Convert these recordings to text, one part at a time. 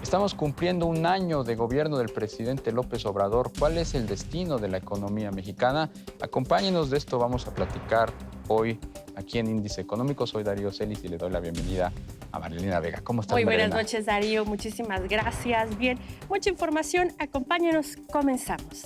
Estamos cumpliendo un año de gobierno del presidente López Obrador. ¿Cuál es el destino de la economía mexicana? Acompáñenos, de esto vamos a platicar hoy aquí en Índice Económico. Soy Darío Celis y le doy la bienvenida a Marilena Vega. ¿Cómo estás, Muy buenas Marilena? noches, Darío. Muchísimas gracias. Bien, mucha información. Acompáñanos. Comenzamos.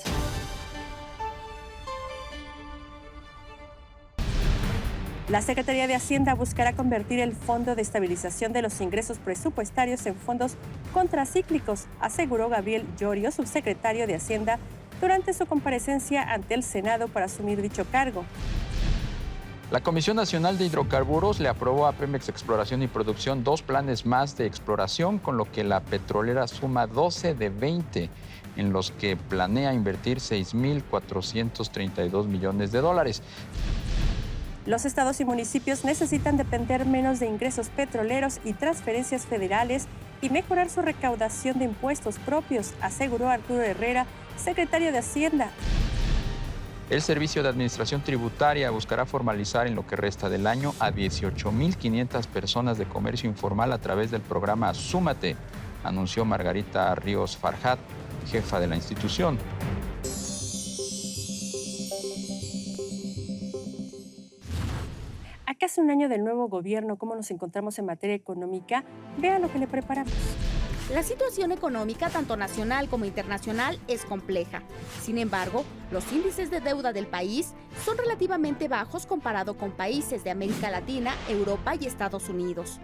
La Secretaría de Hacienda buscará convertir el Fondo de Estabilización de los Ingresos Presupuestarios en fondos contracíclicos, aseguró Gabriel Llorio, subsecretario de Hacienda, durante su comparecencia ante el Senado para asumir dicho cargo. La Comisión Nacional de Hidrocarburos le aprobó a Pemex Exploración y Producción 2 planes más de exploración, con lo que la petrolera suma 12 de 20, en los que planea invertir 6.432 millones de dólares. Los estados y municipios necesitan depender menos de ingresos petroleros y transferencias federales y mejorar su recaudación de impuestos propios, aseguró Arturo Herrera, secretario de Hacienda. El Servicio de Administración Tributaria buscará formalizar en lo que resta del año a 18.500 personas de comercio informal a través del programa Súmate, anunció Margarita Ríos Farjat, jefa de la institución. A casi un año del nuevo gobierno, ¿cómo nos encontramos en materia económica? Vean lo que le preparamos. La situación económica, tanto nacional como internacional, es compleja. Sin embargo, los índices de deuda del país son relativamente bajos comparado con países de América Latina, Europa y Estados Unidos.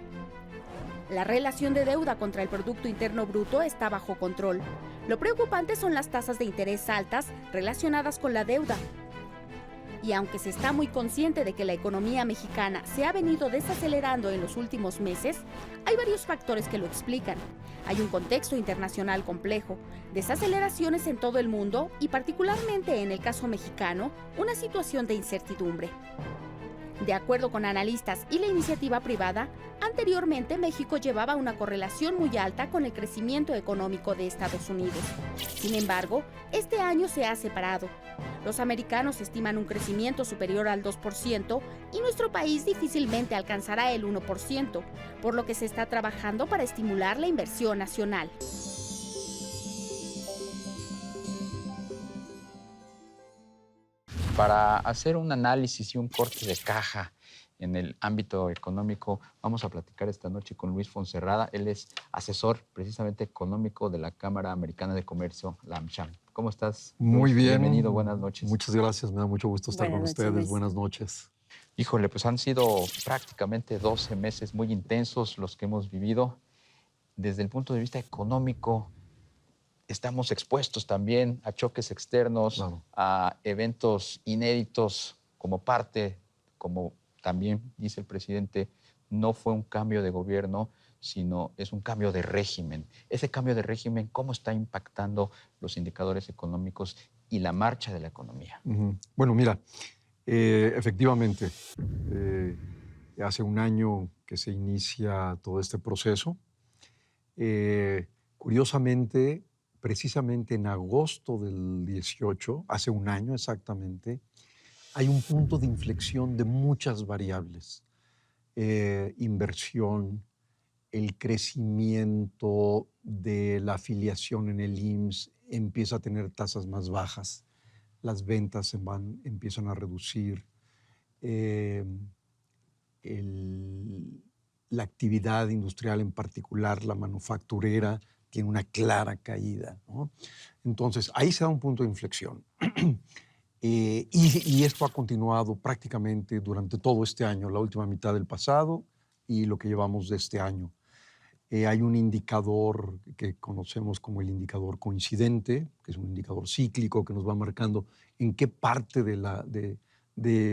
La relación de deuda contra el Producto Interno Bruto está bajo control. Lo preocupante son las tasas de interés altas relacionadas con la deuda. Y aunque se está muy consciente de que la economía mexicana se ha venido desacelerando en los últimos meses, hay varios factores que lo explican. Hay un contexto internacional complejo, desaceleraciones en todo el mundo y particularmente en el caso mexicano, una situación de incertidumbre. De acuerdo con analistas y la iniciativa privada, anteriormente México llevaba una correlación muy alta con el crecimiento económico de Estados Unidos. Sin embargo, este año se ha separado. Los americanos estiman un crecimiento superior al 2% y nuestro país difícilmente alcanzará el 1%, por lo que se está trabajando para estimular la inversión nacional. Para hacer un análisis y un corte de caja en el ámbito económico, vamos a platicar esta noche con Luis Fonserrada. Él es asesor precisamente económico de la Cámara Americana de Comercio, la AmCham. ¿Cómo estás, Muy Luis? bien. Bienvenido, buenas noches. Muchas gracias, me da mucho gusto estar Buenas con noches, ustedes. Luis. Buenas noches. Híjole, pues han sido prácticamente 12 meses muy intensos los que hemos vivido. Desde el punto de vista económico, estamos expuestos también a choques externos, Claro. a eventos inéditos como parte, como también dice el presidente, no fue un cambio de gobierno, sino es un cambio de régimen. Ese cambio de régimen, ¿cómo está impactando los indicadores económicos y la marcha de la economía? Bueno, mira, efectivamente, hace un año que se inicia todo este proceso. Curiosamente, precisamente en agosto del 18, hace un año exactamente, hay un punto de inflexión de muchas variables. Inversión, el crecimiento de la afiliación en el IMSS empieza a tener tasas más bajas, las ventas empiezan a reducir, la actividad industrial, en particular la manufacturera, tiene una clara caída, ¿no? Entonces, ahí se da un punto de inflexión. Y esto ha continuado prácticamente durante todo este año, la última mitad del pasado y lo que llevamos de este año. Hay un indicador que conocemos como el indicador coincidente, que es un indicador cíclico que nos va marcando en qué parte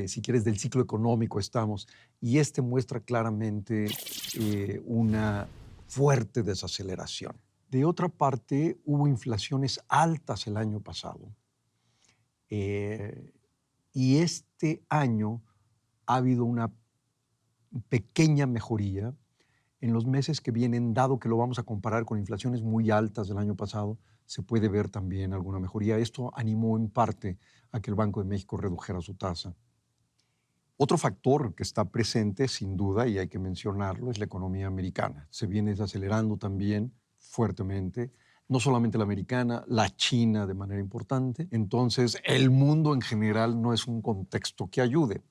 si quieres, del ciclo económico estamos. Y este muestra claramente una fuerte desaceleración. De otra parte, hubo inflaciones altas el año pasado. Y este año ha habido una pequeña mejoría. En los meses que vienen, dado que lo vamos a comparar con inflaciones muy altas del año pasado, se puede ver también alguna mejoría. Esto animó en parte a que el Banco de México redujera su tasa. Otro factor que está presente, sin duda, y hay que mencionarlo, es la economía americana. Se viene desacelerando también fuertemente, no solamente la americana, la china de manera importante. Entonces, el mundo en general no es un contexto que ayude.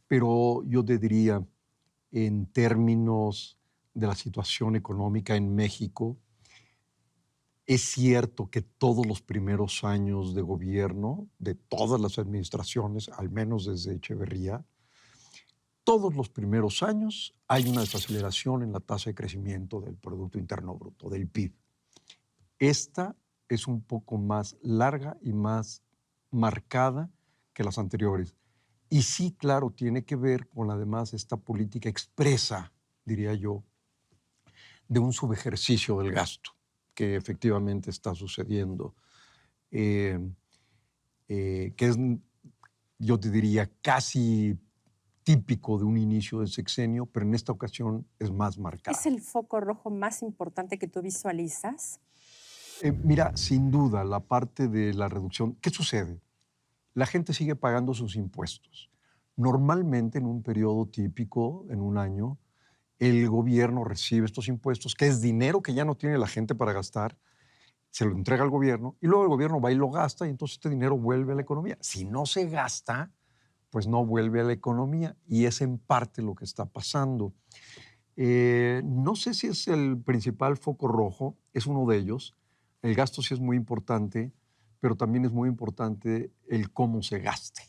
Pero yo te diría, en términos de la situación económica en México, es cierto que todos los primeros años de gobierno, de todas las administraciones, al menos desde Echeverría, todos los primeros años hay una desaceleración en la tasa de crecimiento del Producto Interno Bruto, del PIB. Esta es un poco más larga y más marcada que las anteriores. Y sí, claro, tiene que ver con además esta política expresa, diría yo, de un subejercicio del gasto que efectivamente está sucediendo, que es, yo te diría, casi típico de un inicio de sexenio, pero en esta ocasión es más marcado. ¿Es el foco rojo más importante que tú visualizas? Mira, sin duda, la parte de la reducción, ¿qué sucede? La gente sigue pagando sus impuestos. Normalmente en un periodo típico, en un año, el gobierno recibe estos impuestos, que es dinero que ya no tiene la gente para gastar, se lo entrega al gobierno y luego el gobierno va y lo gasta y entonces este dinero vuelve a la economía. Si no se gasta, pues no vuelve a la economía y es en parte lo que está pasando. No sé si es el principal foco rojo, es uno de ellos. El gasto sí es muy importante, pero también es muy importante el cómo se gaste.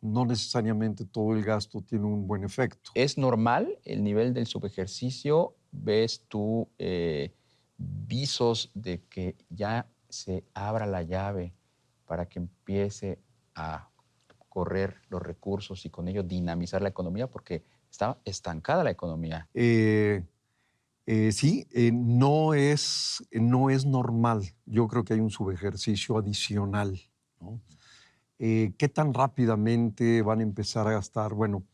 No necesariamente todo el gasto tiene un buen efecto. ¿Es normal el nivel del subejercicio? ¿Ves tú visos de que ya se abra la llave para que empiece a correr los recursos y con ello dinamizar la economía? Porque está estancada la economía. Sí, no es normal. Yo creo que hay un subejercicio adicional, ¿no? ¿Qué tan rápidamente van a empezar a gastar? Bueno,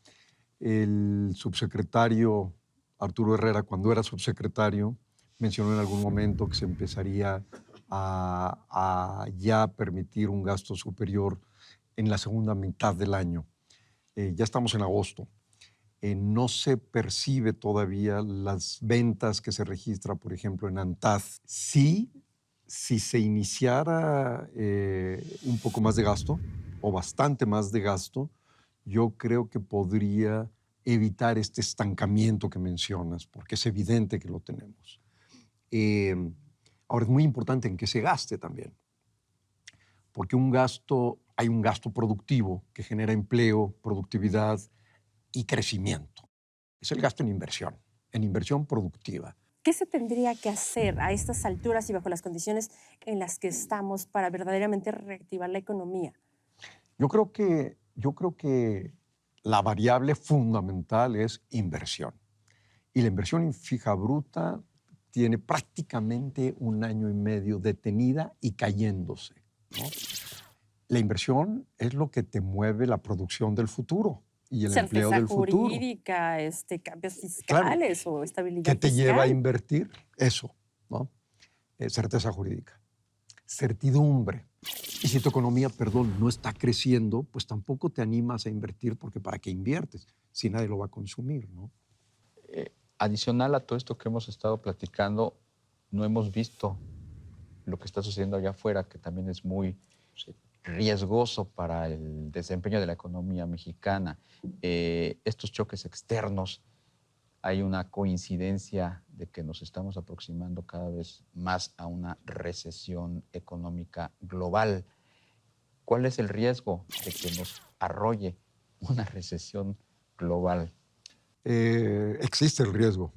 el subsecretario Arturo Herrera, cuando era subsecretario, mencionó en algún momento que se empezaría a ya permitir un gasto superior en la segunda mitad del año. Ya estamos en agosto. No se percibe todavía las ventas que se registra, por ejemplo, en ANTAD. Sí, si se iniciara un poco más de gasto o bastante más de gasto, yo creo que podría evitar este estancamiento que mencionas, porque es evidente que lo tenemos. Ahora, es muy importante en qué se gaste también, porque hay un gasto productivo que genera empleo, productividad y crecimiento. Es el gasto en inversión productiva. ¿Qué se tendría que hacer a estas alturas y bajo las condiciones en las que estamos para verdaderamente reactivar la economía? Yo creo que la variable fundamental es inversión. Y la inversión en fija bruta tiene prácticamente un año y medio detenida y cayéndose, ¿no? La inversión es lo que te mueve la producción del futuro y el empleo Certeza del futuro. jurídica, cambios Claro, fiscales o estabilidad ¿qué te fiscal. lleva a invertir? Eso, ¿no? Certeza jurídica, certidumbre. Y si tu economía, no está creciendo, pues tampoco te animas a invertir, porque ¿para qué inviertes si nadie lo va a consumir, ¿no? Adicional a todo esto que hemos estado platicando, no hemos visto lo que está sucediendo allá afuera, que también es muy riesgoso para el desempeño de la economía mexicana. Estos choques externos, hay una coincidencia de que nos estamos aproximando cada vez más a una recesión económica global. ¿Cuál es el riesgo de que nos arrolle una recesión global? Existe el riesgo.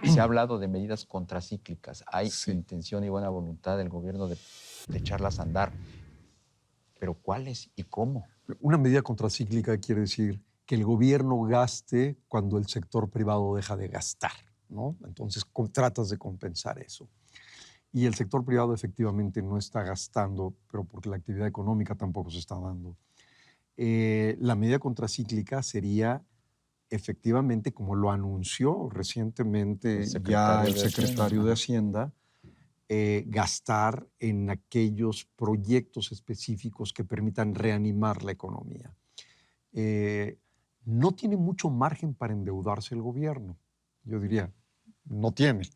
Se ha hablado de medidas contracíclicas. Hay Sí. intención y buena voluntad del gobierno de echarlas a andar. ¿Pero cuáles y cómo? Una medida contracíclica quiere decir que el gobierno gaste cuando el sector privado deja de gastar, ¿no? Entonces tratas de compensar eso. Y el sector privado efectivamente no está gastando, pero porque la actividad económica tampoco se está dando. La medida contracíclica sería efectivamente, como lo anunció recientemente ya el secretario de Hacienda, gastar en aquellos proyectos específicos que permitan reanimar la economía. No tiene mucho margen para endeudarse el gobierno, yo diría, no tiene,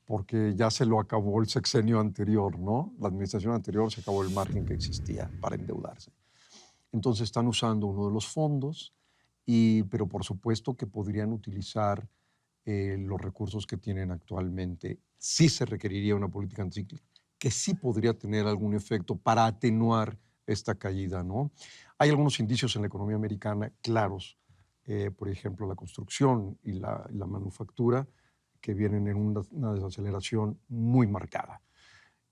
porque ya se lo acabó el sexenio anterior, ¿no? La administración anterior se acabó el margen que existía para endeudarse. Entonces están usando uno de los fondos, pero por supuesto que podrían utilizar los recursos que tienen actualmente. Sí se requeriría una política anticíclica que sí podría tener algún efecto para atenuar esta caída, ¿no? Hay algunos indicios en la economía americana claros, por ejemplo, la construcción y la manufactura, que vienen en una desaceleración muy marcada.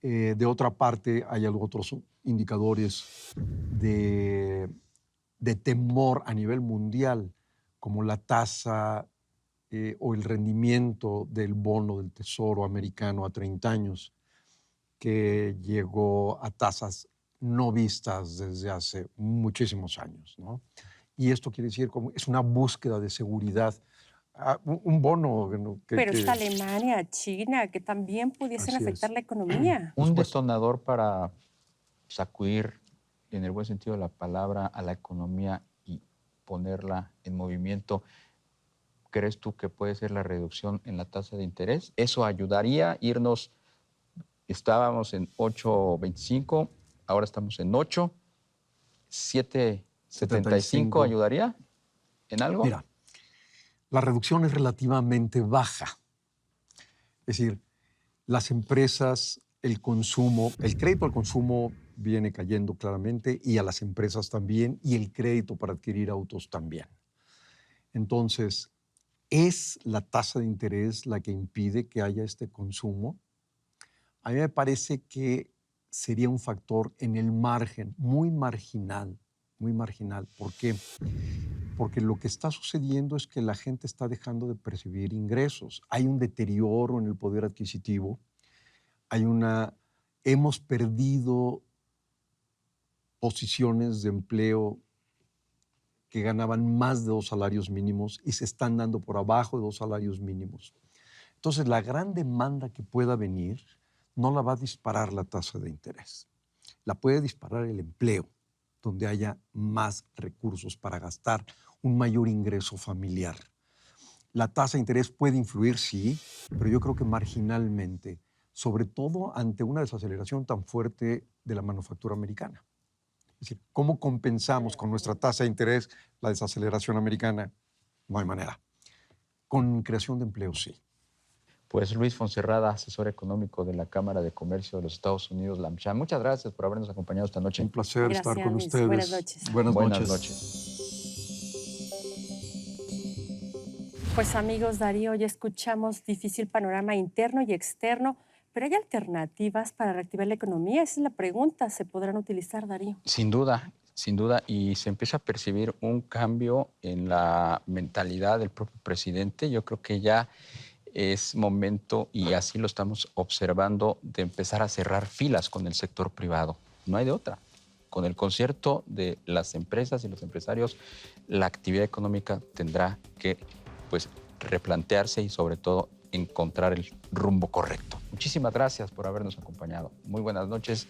De otra parte, hay otros indicadores de temor a nivel mundial, como la tasa o el rendimiento del bono del Tesoro americano a 30 años, que llegó a tasas no vistas desde hace muchísimos años, ¿no? Y esto quiere decir como es una búsqueda de seguridad. Un bono Pero está Alemania, China, que también pudiesen afectar la economía. Un detonador para sacudir, en el buen sentido de la palabra, a la economía y ponerla en movimiento. ¿Crees tú que puede ser la reducción en la tasa de interés? Eso ayudaría a irnos, estábamos en 8.25, ahora estamos en 8, 7.75 ayudaría en algo. Mira, la reducción es relativamente baja. Es decir, las empresas, el consumo, el crédito al consumo viene cayendo claramente y a las empresas también, y el crédito para adquirir autos también. Entonces, ¿es la tasa de interés la que impide que haya este consumo? A mí me parece que sería un factor en el margen, muy marginal, muy marginal. ¿Por qué? Porque lo que está sucediendo es que la gente está dejando de percibir ingresos. Hay un deterioro en el poder adquisitivo. Hemos perdido posiciones de empleo que ganaban más de 2 salarios mínimos y se están dando por abajo de 2 salarios mínimos. Entonces, la gran demanda que pueda venir no la va a disparar la tasa de interés. La puede disparar el empleo, donde haya más recursos para gastar, un mayor ingreso familiar. La tasa de interés puede influir, sí, pero yo creo que marginalmente, sobre todo ante una desaceleración tan fuerte de la manufactura americana. Es decir, ¿cómo compensamos con nuestra tasa de interés la desaceleración americana? No hay manera. Con creación de empleo, sí. Pues Luis Fonserrada, asesor económico de la Cámara de Comercio de los Estados Unidos, la AmCham. Muchas gracias por habernos acompañado esta noche. Un placer estar con Luis. ustedes. Buenas noches. Buenas noches. Pues amigos, Darío, ya escuchamos difícil panorama interno y externo, pero ¿hay alternativas para reactivar la economía? Esa es la pregunta. ¿Se podrán utilizar, Darío? Sin duda, y se empieza a percibir un cambio en la mentalidad del propio presidente. Yo creo que ya es momento, y así lo estamos observando, de empezar a cerrar filas con el sector privado. No hay de otra. Con el concierto de las empresas y los empresarios, la actividad económica tendrá que replantearse y sobre todo encontrar el rumbo correcto. Muchísimas gracias por habernos acompañado. Muy buenas noches,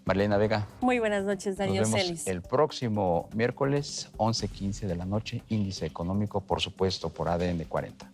Marlene Vega. Muy buenas noches, Darío Nos vemos Celis. el próximo miércoles, 11:15 de la noche, Índice Económico, por supuesto, por ADN 40.